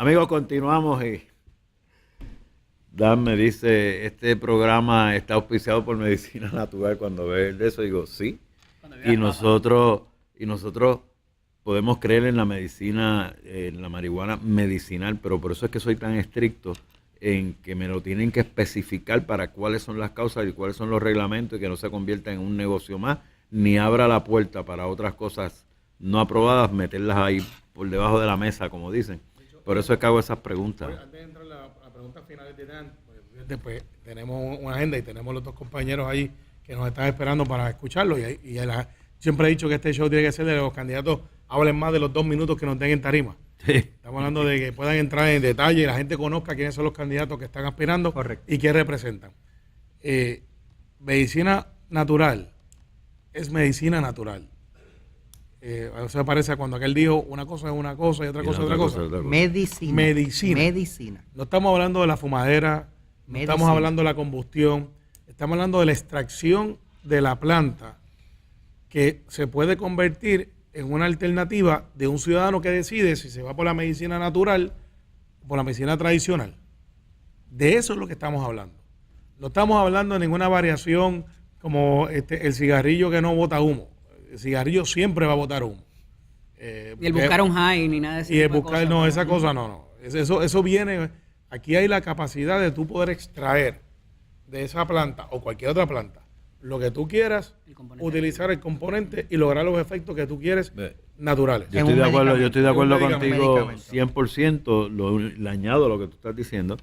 Amigos, continuamos y Dan me dice, este programa está auspiciado por medicina natural. Cuando ve eso, digo, sí. Y nosotros podemos creer en la medicina, en la marihuana medicinal, pero por eso es que soy tan estricto en que me lo tienen que especificar para cuáles son las causas y cuáles son los reglamentos, y que no se convierta en un negocio más, ni abra la puerta para otras cosas no aprobadas, meterlas ahí por debajo de la mesa, como dicen. Por eso es que hago esas preguntas. Antes de entrar a la pregunta final de Dan, pues tenemos una agenda y tenemos los dos compañeros ahí que nos están esperando para escucharlo. Siempre he dicho que este show tiene que ser de los candidatos, hablen más de los 2 minutos que nos den en tarima. Sí. Estamos hablando de que puedan entrar en detalle y la gente conozca quiénes son los candidatos que están aspirando. Correcto. Y qué representan. Medicina natural es medicina natural. Eso me parece a cuando aquel dijo una cosa es una cosa y otra cosa es otra cosa. Medicina. No estamos hablando de la fumadera, no estamos hablando de la combustión, estamos hablando de la extracción de la planta que se puede convertir en una alternativa de un ciudadano que decide si se va por la medicina natural o por la medicina tradicional. De eso es lo que estamos hablando. No estamos hablando de ninguna variación como el cigarrillo que no bota humo. El cigarrillo siempre va a botar humo. Y el buscar un high ni nada de eso. Y el buscar, no, esa cosa no. Eso viene, aquí hay la capacidad de tú poder extraer de esa planta o cualquier otra planta lo que tú quieras, utilizar el componente y lograr los efectos que tú quieres naturales. Yo estoy de acuerdo contigo 100%, le añado lo que tú estás diciendo,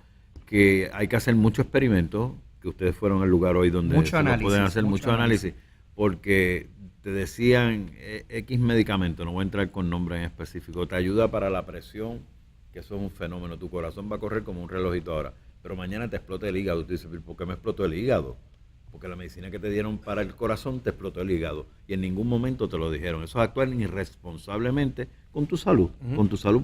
que hay que hacer mucho experimento, que ustedes fueron al lugar hoy donde pueden hacer mucho análisis, porque te decían X medicamento, no voy a entrar con nombre en específico, te ayuda para la presión, que eso es un fenómeno, tu corazón va a correr como un relojito ahora, pero mañana te explota el hígado, tú dices, ¿por qué me explotó el hígado? Porque la medicina que te dieron para el corazón te explotó el hígado y en ningún momento te lo dijeron. Eso es actuar irresponsablemente con tu salud,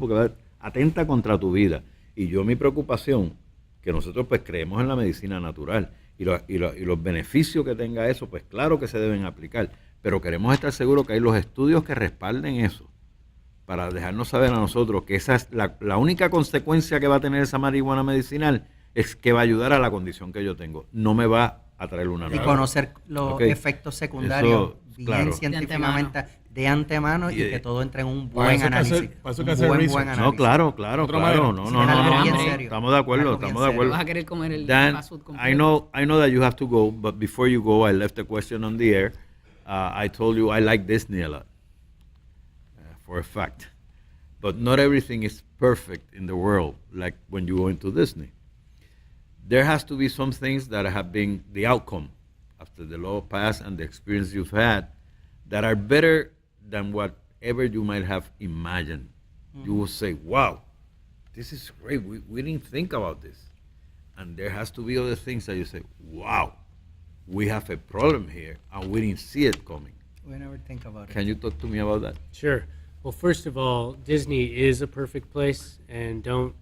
porque atenta contra tu vida. Y yo mi preocupación, que nosotros pues creemos en la medicina natural y los beneficios que tenga eso, pues claro que se deben aplicar, pero queremos estar seguros que hay los estudios que respalden eso, para dejarnos saber a nosotros que esa es la única consecuencia que va a tener esa marihuana medicinal, es que va a ayudar a la condición que yo tengo, no me va a traer una nueva. Y conocer los efectos secundarios bien científicamente de antemano y que todo entre en un buen análisis. No, claro. Estamos de acuerdo. Vas a querer comer el Dan, I know that you have to go, but before you go, I left a question on the air. I told you I like Disney a lot, for a fact. But not everything is perfect in the world, like when you go into Disney. There has to be some things that have been the outcome after the law passed and the experience you've had that are better than whatever you might have imagined. Mm-hmm. You will say, wow, this is great. We didn't think about this. And there has to be other things that you say, wow, we have a problem here and we didn't see it coming. We never think about it. Can you talk to me about that? Sure. Well, first of all, Disney is a perfect place, and don't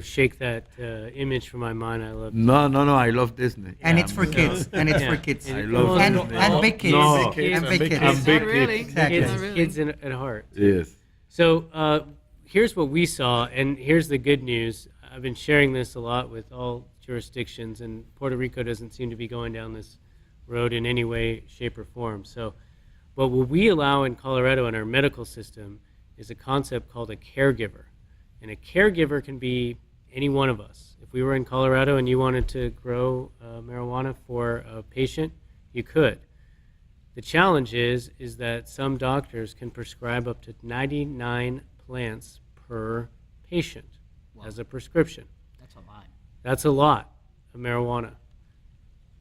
shake that image from my mind. I love. No, I love Disney. And it's for kids. And it's for kids. I love Disney. And big kids. No. And big kids. And big really. kids. Exactly. Kids at heart. Yes. So here's what we saw, and here's the good news. I've been sharing this a lot with all jurisdictions, and Puerto Rico doesn't seem to be going down this road in any way, shape, or form. So. But what we allow in Colorado in our medical system is a concept called a caregiver. And a caregiver can be any one of us. If we were in Colorado and you wanted to grow marijuana for a patient, you could. The challenge is that some doctors can prescribe up to 99 plants per patient as a prescription. That's a lot. That's a lot of marijuana.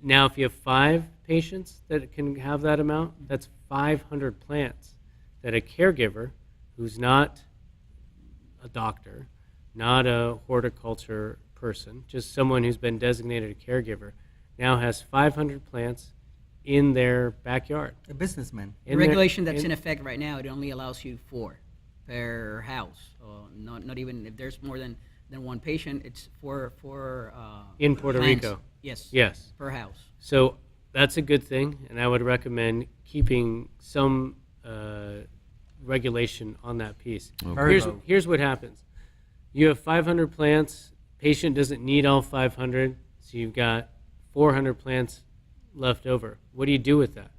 Now, if you have 5 patients that can have that amount, that's 500 plants that a caregiver who's not a doctor, not a horticulture person, just someone who's been designated a caregiver, now has 500 plants in their backyard. A businessman. The regulation that's in effect right now, it only allows you 4 per house. Not even if there's more than one patient, it's 4 in Puerto plants. Rico. Yes. Per house. So that's a good thing, and I would recommend keeping some regulation on that piece. Okay. Here's what happens. You have 500 plants. Patient doesn't need all 500, so you've got 400 plants left over. What do you do with that?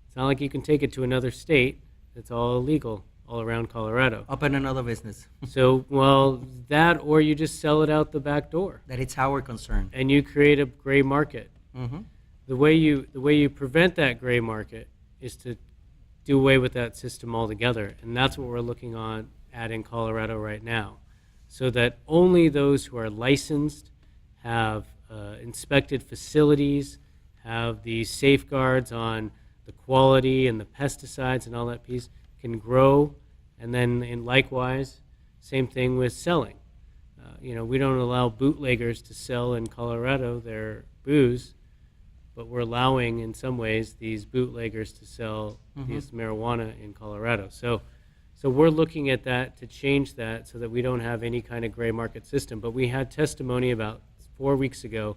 It's not like you can take it to another state. It's all illegal all around Colorado. Open another business. So, well, that or you just sell it out the back door. That it's our concern. And you create a gray market. Mm-hmm. The way you prevent that gray market is to do away with that system altogether, and that's what we're looking at in Colorado right now, so that only those who are licensed, have inspected facilities, have the safeguards on the quality and the pesticides and all that piece can grow, and then and likewise, same thing with selling. We don't allow bootleggers to sell in Colorado their booze, but we're allowing, in some ways, these bootleggers to sell this marijuana in Colorado. So we're looking at that to change that so that we don't have any kind of gray market system. But we had testimony about 4 weeks ago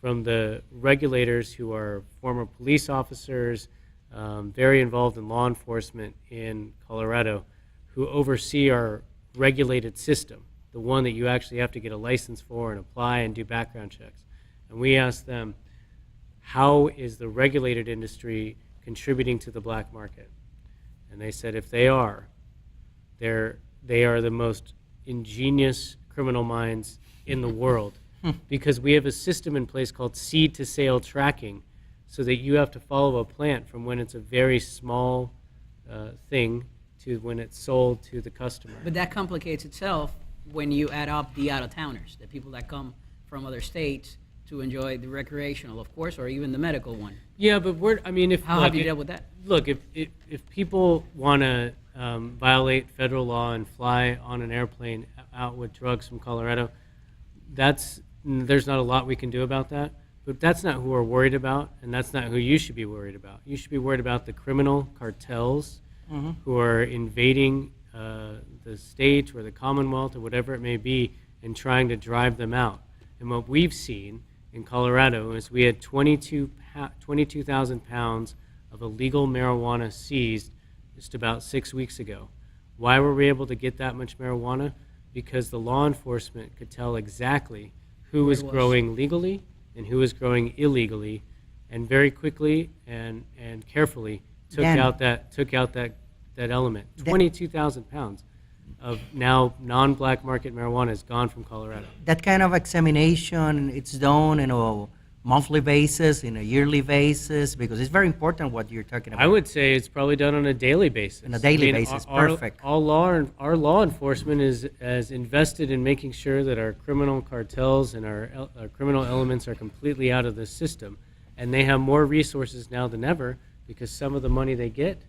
from the regulators who are former police officers, very involved in law enforcement in Colorado, who oversee our regulated system, the one that you actually have to get a license for and apply and do background checks. And we asked them, how is the regulated industry contributing to the black market? And they said if they are, they are the most ingenious criminal minds in the world, because we have a system in place called seed to sale tracking, so that you have to follow a plant from when it's a very small thing to when it's sold to the customer. But that complicates itself when you add up the out-of-towners, the people that come from other states to enjoy the recreational, of course, or even the medical one. Yeah, but how have you dealt with that? Look, if people want to violate federal law and fly on an airplane out with drugs from Colorado, there's not a lot we can do about that. But that's not who we're worried about, and that's not who you should be worried about. You should be worried about the criminal cartels who are invading the state or the Commonwealth or whatever it may be and trying to drive them out. And what we've seen in Colorado is we had 22,000 pounds of illegal marijuana seized just about 6 weeks ago. Why were we able to get that much marijuana? Because the law enforcement could tell exactly who was growing legally and who was growing illegally, and very quickly and carefully took out that element. 22,000 pounds of now non-black market marijuana is gone from Colorado. That kind of examination, it's done in a monthly basis, in a yearly basis, because it's very important what you're talking about. I would say it's probably done on a daily basis. On a daily basis, perfect. Our law enforcement is as invested in making sure that our criminal cartels and our criminal elements are completely out of the system. And they have more resources now than ever because some of the money they get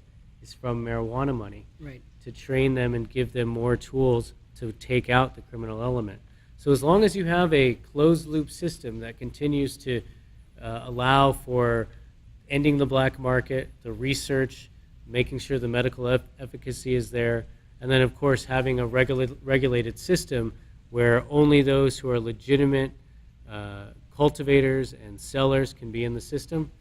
is from marijuana money. Right. To train them and give them more tools to take out the criminal element. So as long as you have a closed-loop system that continues to allow for ending the black market, the research, making sure the medical efficacy is there, and then, of course, having a regulated system where only those who are legitimate cultivators and sellers can be in the system.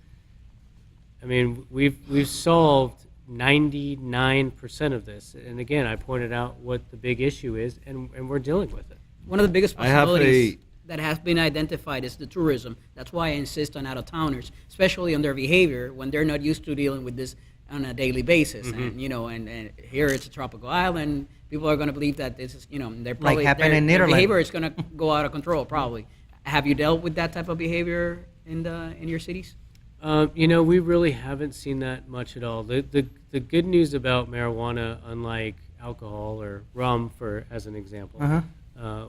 I mean, we've solved 99% of this. And again, I pointed out what the big issue is, and we're dealing with it. One of the biggest possibilities that has been identified is the tourism. That's why I insist on out-of-towners, especially on their behavior when they're not used to dealing with this on a daily basis. And and here it's a tropical island. People are going to believe that this is, they're probably like happened in their Netherlands. behavior is going to go out of control. Probably. Have you dealt with that type of behavior in your cities? We really haven't seen that much at all. The good news about marijuana, unlike alcohol or rum, as an example,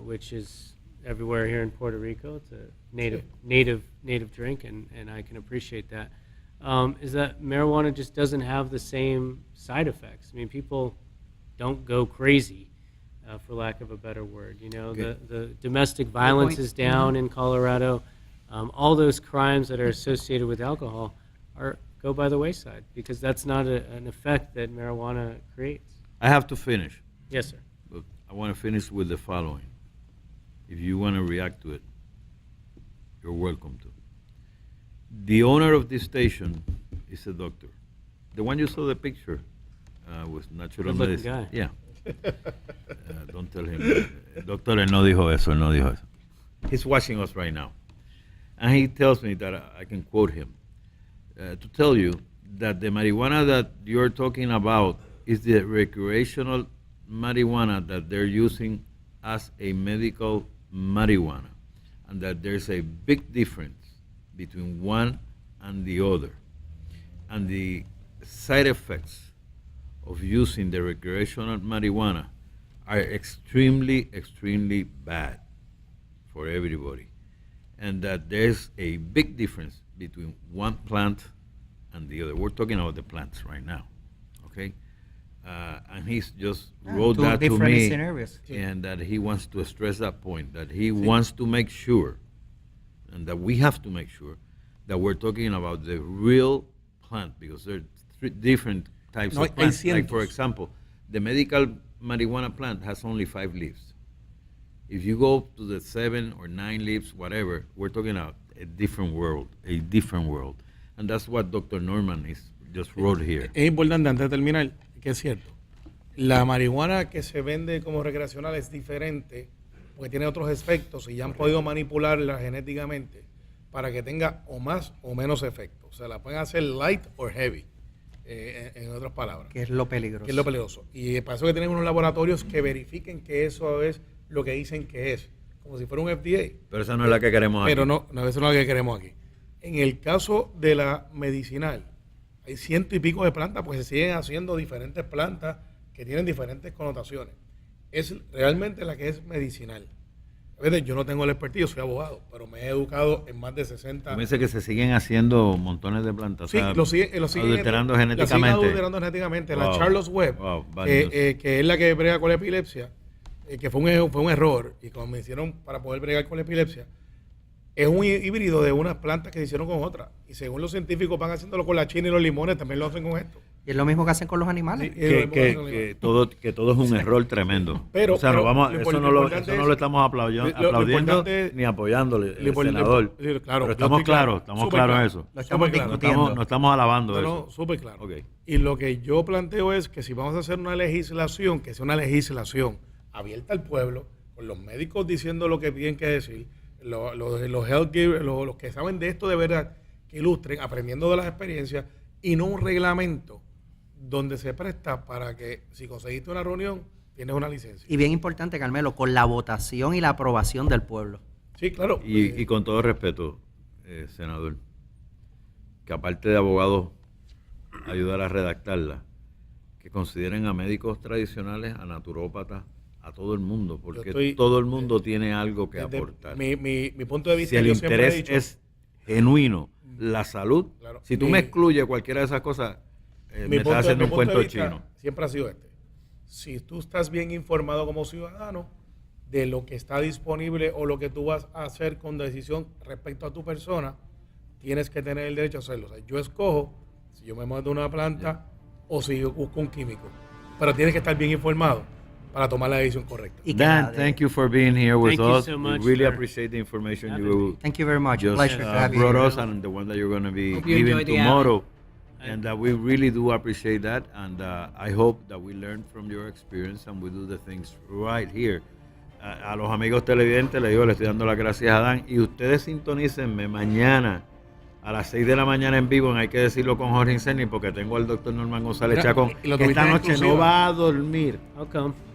which is everywhere here in Puerto Rico, it's a native drink, and I can appreciate that, is that marijuana just doesn't have the same side effects. I mean, people don't go crazy, for lack of a better word. The domestic violence is down in Colorado. All those crimes that are associated with alcohol go by the wayside because that's not an effect that marijuana creates. I have to finish. Yes, sir. But I want to finish with the following. If you want to react to it, you're welcome to. The owner of this station is a doctor. The one you saw the picture was natural Good-looking medicine. guy. Yeah. Don't tell him. Doctor, él no dijo eso, él no dijo eso. He's watching us right now. And he tells me that I can quote him to tell you that the marijuana that you're talking about is the recreational marijuana that they're using as a medical marijuana, and that there's a big difference between one and the other. And the side effects of using the recreational marijuana are extremely, extremely bad for everybody. And that there's a big difference between one plant and the other. We're talking about the plants right now, okay? And he's just wrote that to me, scenarios. and that he wants to stress that point, that he wants to make sure, and that we have to make sure, that we're talking about the real plant, because there are three different types of plants. Like, for example, the medical marijuana plant has only 5 leaves. If you go to the 7 or 9 leaves, whatever, we're talking about a different world. And that's what Dr. Norman just wrote here. Es importante, antes de terminar, que es cierto. La marihuana que se vende como recreacional es diferente porque tiene otros efectos y ya han podido manipularla genéticamente para que tenga o más o menos efectos. O sea, la pueden hacer light or heavy, en otras palabras. Que es lo peligroso. Que es lo peligroso. Y para eso que tienen unos laboratorios que verifiquen que eso es lo que dicen que es, como si fuera un FDA. Pero esa no es la que queremos aquí. Pero no, eso no es la que queremos aquí. En el caso de la medicinal, hay 100 y pico de plantas, pues se siguen haciendo diferentes plantas que tienen diferentes connotaciones. Es realmente la que es medicinal. A veces yo no tengo el expertise, soy abogado, pero me he educado en más de 60 años. Me dice que se siguen haciendo montones de plantas. Sí, lo siguen adulterando genéticamente. Adulterando genéticamente. Wow. La Charles Webb, que es la que brega con la epilepsia, que fue un error, y como me hicieron para poder bregar con la epilepsia, es un híbrido de unas plantas que se hicieron con otras. Y según los científicos van haciéndolo con la china y los limones, también lo hacen con esto. Y es lo mismo que hacen con los animales. Sí, que todo es un error tremendo. Pero, o sea, eso no lo estamos aplaudiendo ni apoyándole, senador. Claro, pero estamos claros en eso. Lo estamos discutiendo. No estamos alabando eso. No, súper claro. Okay. Y lo que yo planteo es que si vamos a hacer una legislación, que sea una legislación abierta al pueblo, con los médicos diciendo lo que tienen que decir, los health givers, los que saben de esto de verdad, que ilustren, aprendiendo de las experiencias, y no un reglamento donde se presta para que si conseguiste una reunión, tienes una licencia. Y bien importante, Carmelo, con la votación y la aprobación del pueblo. Sí, claro. Y con todo respeto, senador, que aparte de abogados ayudar a redactarla, que consideren a médicos tradicionales, a naturópatas, a todo el mundo, porque todo el mundo tiene algo que aportar. Mi punto de vista, si el interés es genuino, la salud, claro, si tú me excluyes cualquiera de esas cosas, me estás haciendo un cuento chino. Siempre ha sido si tú estás bien informado como ciudadano de lo que está disponible o lo que tú vas a hacer con decisión respecto a tu persona, tienes que tener el derecho a hacerlo. O sea, yo escojo si yo me meto una planta o si yo busco un químico, pero tienes que estar bien informado para tomar la decisión correcta. Dan, thank you for being here with us. So much we really appreciate the information you Thank you very much. just Pleasure to have you brought here. us, and the one that you're going to be Hope you giving enjoyed the tomorrow. And we really do appreciate that. And I hope that we learn from your experience and we do the things right here. A los amigos televidentes les estoy dando las gracias a Dan. Y ustedes sintonícenme mañana a las 6 de la mañana en vivo, Hay que decirlo con Jorge Inserni, porque tengo al doctor Norman González Chacón, que esta noche no va a dormir.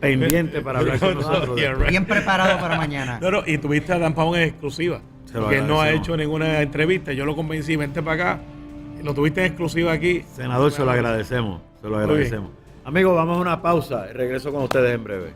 Pendiente para hablar con nosotros. Bien preparado para mañana. No, y tuviste a Dan Pavón en exclusiva, que él no ha hecho ninguna entrevista. Yo lo convencí, vente para acá. Lo tuviste en exclusiva aquí. Senador, se lo agradecemos. Amigos, vamos a una pausa. Regreso con ustedes en breve.